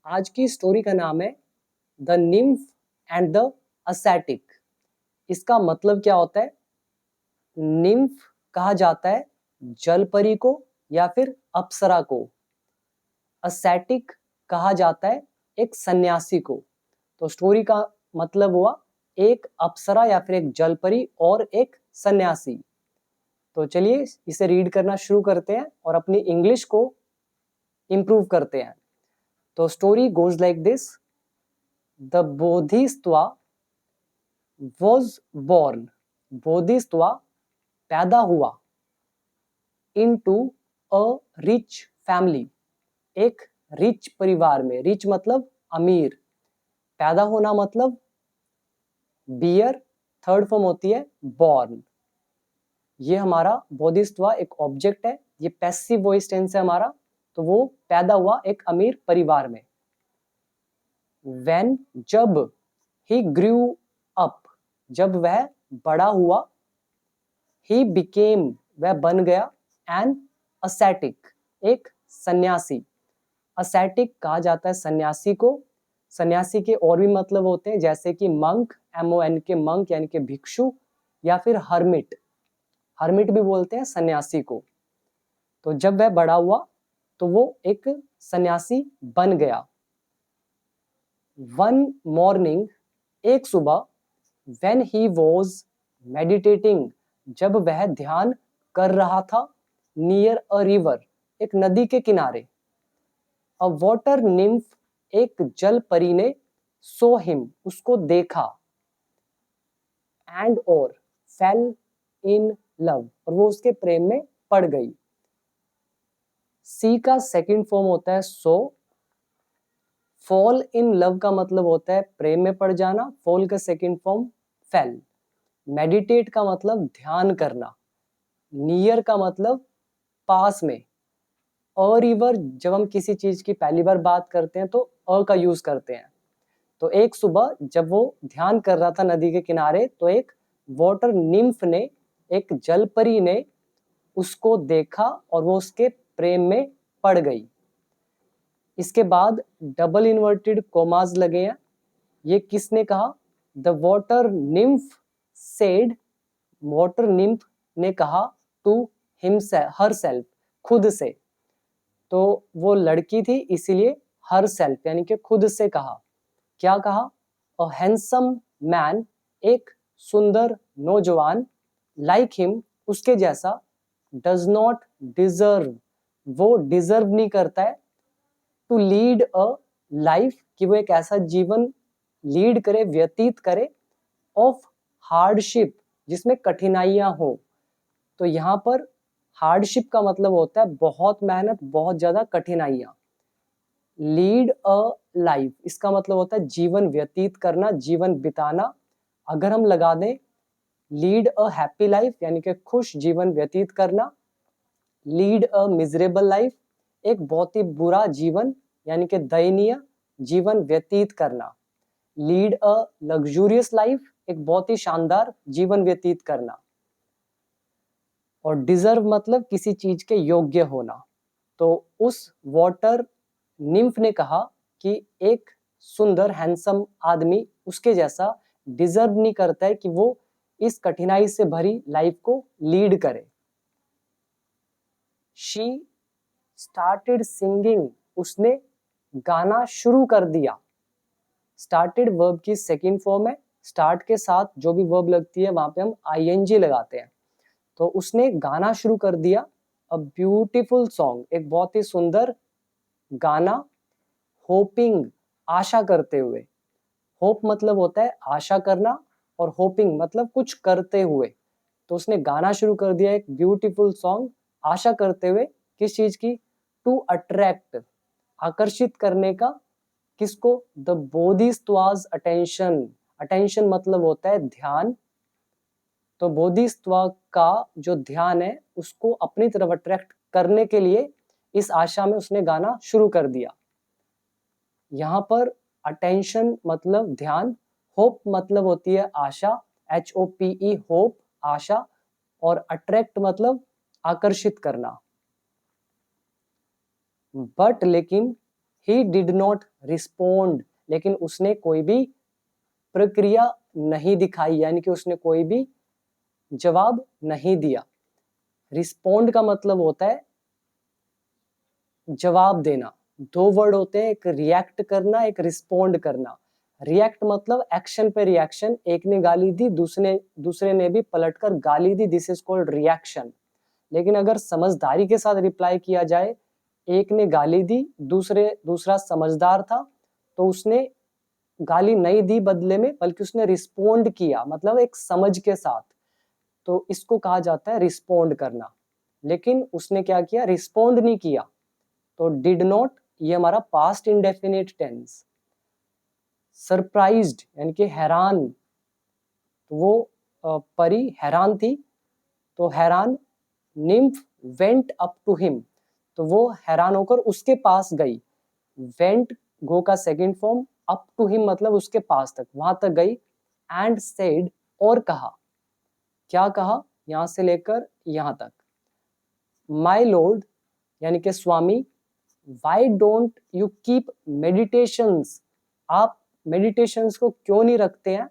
आज की स्टोरी का नाम है द निम्फ एंड द असैटिक। इसका मतलब क्या होता है? निम्फ कहा जाता है जल परी को या फिर अप्सरा को। असैटिक कहा जाता है एक सन्यासी को। तो स्टोरी का मतलब हुआ एक अप्सरा या फिर एक जल परी और एक सन्यासी। तो चलिए इसे रीड करना शुरू करते हैं और अपनी इंग्लिश को इम्प्रूव करते हैं। तो story goes like this. The Bodhisattva was born। Bodhisattva पैदा हुआ into a rich family। एक रिच परिवार में। रिच मतलब अमीर। पैदा होना मतलब बियर, थर्ड फॉर्म होती है बॉर्न। ये हमारा बोधिसत्वा एक ऑब्जेक्ट है, ये पैसिव वॉइस टेंस है हमारा। तो वो पैदा हुआ एक अमीर परिवार में। When जब he grew up जब वह बड़ा हुआ, he became वह बन गया, an ascetic एक सन्यासी। ascetic कहा जाता है सन्यासी को। सन्यासी के और भी मतलब होते हैं जैसे कि मंक, MON के मंक यानी कि भिक्षु, या फिर हर्मिट। हर्मिट भी बोलते हैं सन्यासी को। तो जब वह बड़ा हुआ तो वो एक सन्यासी बन गया। वन मॉर्निंग एक सुबह, when he was meditating जब वह ध्यान कर रहा था, near a river एक नदी के किनारे, a water nymph एक जल परी ने, saw him उसको देखा, and और fell in love और वो उसके प्रेम में पड़ गई। सी का सेकंड फॉर्म होता है सो। फॉल इन लव का मतलब होता है प्रेम में पड़ जाना। फॉल का सेकंड फॉर्म फेल। मेडिटेट का मतलब ध्यान करना। नियर का मतलब पास में। अ रिवर जब हम किसी चीज की पहली बार बात करते हैं तो अ का यूज करते हैं। तो एक सुबह जब वो ध्यान कर रहा था नदी के किनारे, तो एक वाटर निम्फ ने, एक जल परी ने उसको देखा और वो उसके प्रेम में पड़ गई। इसके बाद डबल इन्वर्टेड कोमास लगे हैं। ये किसने कहा? The water nymph said, water nymph ने कहा टू हरसेल्फ खुद से। तो वो लड़की थी इसीलिए हरसेल्फ यानी कि खुद से कहा। क्या कहा? अ हैंडसम मैन एक सुंदर नौजवान, लाइक हिम उसके जैसा, डज नॉट डिजर्व वो डिजर्व नहीं करता है, टू लीड अ लाइफ कि वो एक ऐसा जीवन लीड करे, व्यतीत करे, ऑफ हार्डशिप जिसमें कठिनाइयां हो। तो यहाँ पर हार्डशिप का मतलब होता है बहुत मेहनत, बहुत ज्यादा कठिनाइयां। लीड अ लाइफ इसका मतलब होता है जीवन व्यतीत करना, जीवन बिताना। अगर हम लगा दें लीड अ हैप्पी लाइफ यानी कि खुश जीवन व्यतीत करना, लीड अ मिजरेबल लाइफ एक बहुत ही बुरा जीवन यानी कि दयनीय जीवन व्यतीत करना, लीड अ लग्जूरियस लाइफ एक बहुत ही शानदार जीवन व्यतीत करना, और डिजर्व मतलब किसी चीज के योग्य होना। तो उस वाटर निम्फ ने कहा कि एक सुंदर हैंडसम आदमी उसके जैसा डिजर्व नहीं करता है कि वो इस कठिनाई से भरी लाइफ को लीड करे। शी स्टार्टेड सिंगिंग उसने गाना शुरू कर दिया। स्टार्टेड वर्ब की सेकंड फॉर्म है। स्टार्ट के साथ जो भी वर्ब लगती है वहां पे हम आईएनजी लगाते हैं। तो उसने गाना शुरू कर दिया। अ ब्यूटीफुल सॉन्ग एक बहुत ही सुंदर गाना, होपिंग आशा करते हुए। होप मतलब होता है आशा करना और होपिंग मतलब कुछ करते हुए। तो उसने गाना शुरू कर दिया एक ब्यूटीफुल सॉन्ग आशा करते हुए। किस चीज की? टू अट्रैक्ट आकर्षित करने का। किसको? The Bodhisattvas attention. अटेंशन मतलब होता है ध्यान। तो बोधिसत्व का जो ध्यान है उसको अपनी तरफ अट्रैक्ट करने के लिए इस आशा में उसने गाना शुरू कर दिया। यहाँ पर अटेंशन मतलब ध्यान, होप मतलब होती है आशा, HOPE होप आशा, और अट्रैक्ट मतलब आकर्षित करना। बट लेकिन ही डिड नॉट रिस्पोंड, लेकिन उसने कोई भी प्रक्रिया नहीं दिखाई, यानी कि उसने कोई भी जवाब नहीं दिया। रिस्पोंड का मतलब होता है जवाब देना। दो वर्ड होते हैं, एक रिएक्ट करना, एक रिस्पोंड करना। रिएक्ट मतलब एक्शन पे रिएक्शन, एक ने गाली दी, दूसरे ने भी पलटकर गाली दी, दिस इज कॉल्ड रिएक्शन। लेकिन अगर समझदारी के साथ रिप्लाई किया जाए, एक ने गाली दी, दूसरा समझदार था, तो उसने गाली नहीं दी बदले में, बल्कि उसने रिस्पोंड किया, मतलब एक समझ के साथ, तो इसको कहा जाता है रिस्पोंड करना। लेकिन उसने क्या किया, रिस्पोंड नहीं किया, तो डिड नॉट, ये हमारा पास्ट इंडेफिनिट टेंस। सरप्राइज्ड यानी कि हैरान, तो वो परी हैरान थी, तो हैरान, nymph went up to him, तो वो हैरान होकर उसके पास गई। वेंट गो का second form, up to him मतलब उसके पास तक, वहां तक गई। एंड सेड, और कहा, क्या कहा, यहां से लेकर यहां तक। माय लॉर्ड यानी कि स्वामी, why don't you keep meditations, आप मेडिटेशंस को क्यों नहीं रखते हैं,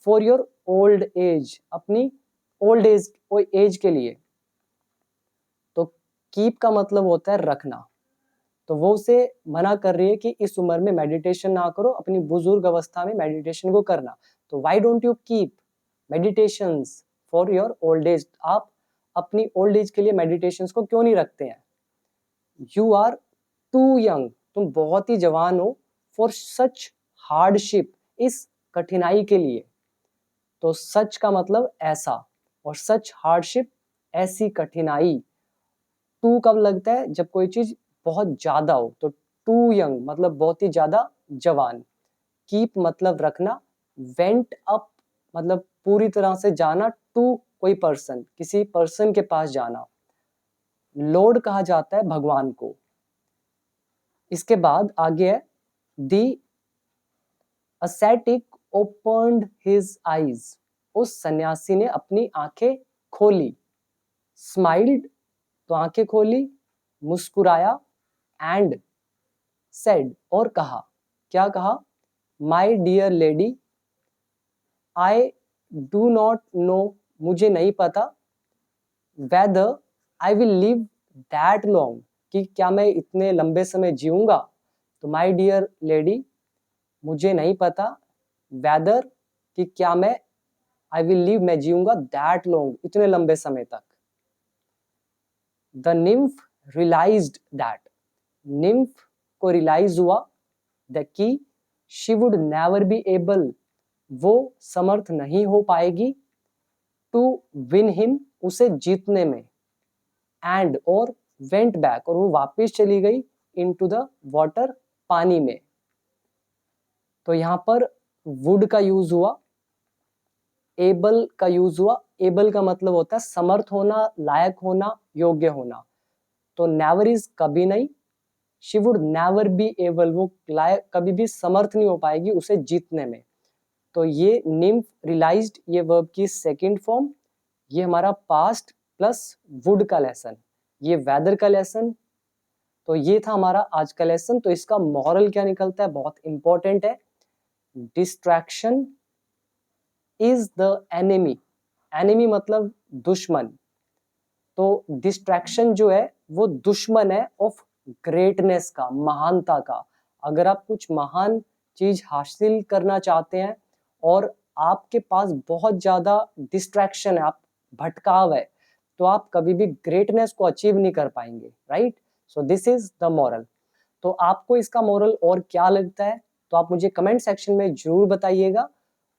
फॉर योर ओल्ड एज, अपनी ओल्ड एज के लिए। तो कीप का मतलब होता है रखना, तो वो उसे मना कर रही है कि इस उम्र में मेडिटेशन ना करो, अपनी बुजुर्ग अवस्था में मेडिटेशन को करना। तो Y don't you keep meditations for your old as, आप अपनी ओल्ड एज के लिए मेडिटेशंस को क्यों नहीं रखते हैं। यू आर टू यंग, तुम बहुत ही जवान हो, फॉर सच हार्डशिप, इस कठिनाई के लिए। तो सच का मतलब ऐसा, और सच हार्डशिप, ऐसी कठिनाई। टू कब लगता है, जब कोई चीज बहुत ज्यादा हो, तो टू यंग मतलब बहुत ही ज्यादा जवान। कीप मतलब रखना, वेंट अप मतलब पूरी तरह से जाना, टू कोई पर्सन, किसी पर्सन के पास जाना। लॉर्ड कहा जाता है भगवान को। इसके बाद आगे है, दी ascetic opened his eyes, उस सन्यासी ने अपनी आंखें खोली। स्माइल्ड तो आंखें खोली, मुस्कुराया, एंड सेड और कहा, क्या कहा, my dear lady, I do not know, मुझे नहीं पता, whether I will live that long, कि क्या मैं इतने लंबे समय जीऊंगा। तो माय डियर लेडी, मुझे नहीं पता, वेदर कि क्या मैं, आई विल लिव मैं जीऊंगा, दैट लॉन्ग इतने लंबे समय तक। The nymph realised that, nymph को रियलाइज हुआ, द की she would never be able, वो समर्थ नहीं हो पाएगी, टू विन हिम, उसे जीतने में, एंड और वेंट बैक, और वो वापस चली गई, इनटू द वाटर, पानी में। तो यहां पर वुड का यूज हुआ, एबल का यूज हुआ। एबल का मतलब होता है समर्थ होना, लायक होना, योग्य होना। तो नेवर इज कभी नहीं, she would never be able, वो लायक कभी भी समर्थ नहीं हो पाएगी उसे जीतने में। तो ये निम्फ रियलाइज्ड, ये वर्ब की सेकंड फॉर्म। ये हमारा पास्ट प्लस वुड का लेसन, ये वेदर का लेसन। तो ये था हमारा आज का लेसन। तो इसका मॉरल क्या निकलता है, बहुत इंपॉर्टेंट है, distraction is the enemy, enemy मतलब दुश्मन। तो डिस्ट्रैक्शन जो है वो दुश्मन है ऑफ ग्रेटनेस का, महानता का। अगर आप कुछ महान चीज हासिल करना चाहते हैं और आपके पास बहुत ज्यादा डिस्ट्रैक्शन है, आप भटकाव है, तो आप कभी भी ग्रेटनेस को अचीव नहीं कर पाएंगे, right. So this is the moral. तो आपको इसका मॉरल और क्या लगता है, तो आप मुझे कमेंट सेक्शन में जरूर बताइएगा,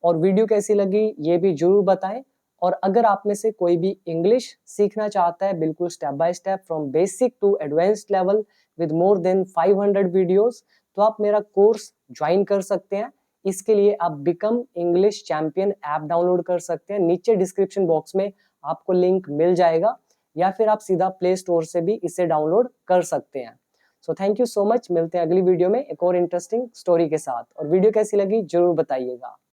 और वीडियो कैसी लगी ये भी जरूर बताएं। और अगर आप में से कोई भी इंग्लिश सीखना चाहता है बिल्कुल step by step from basic to advanced level with more than 500 videos, तो आप मेरा कोर्स ज्वाइन कर सकते हैं। इसके लिए आप become English champion app download कर सकते हैं, नीचे डिस्क्रिप्शन बॉक्स में आपको लिंक मिल जाएगा, या फिर आप सीधा प्ले स्टोर से भी इसे डाउनलोड कर सकते हैं। So thank you so much, मिलते हैं अगली वीडियो में एक और इंटरेस्टिंग स्टोरी के साथ। और वीडियो कैसी लगी जरूर बताइएगा।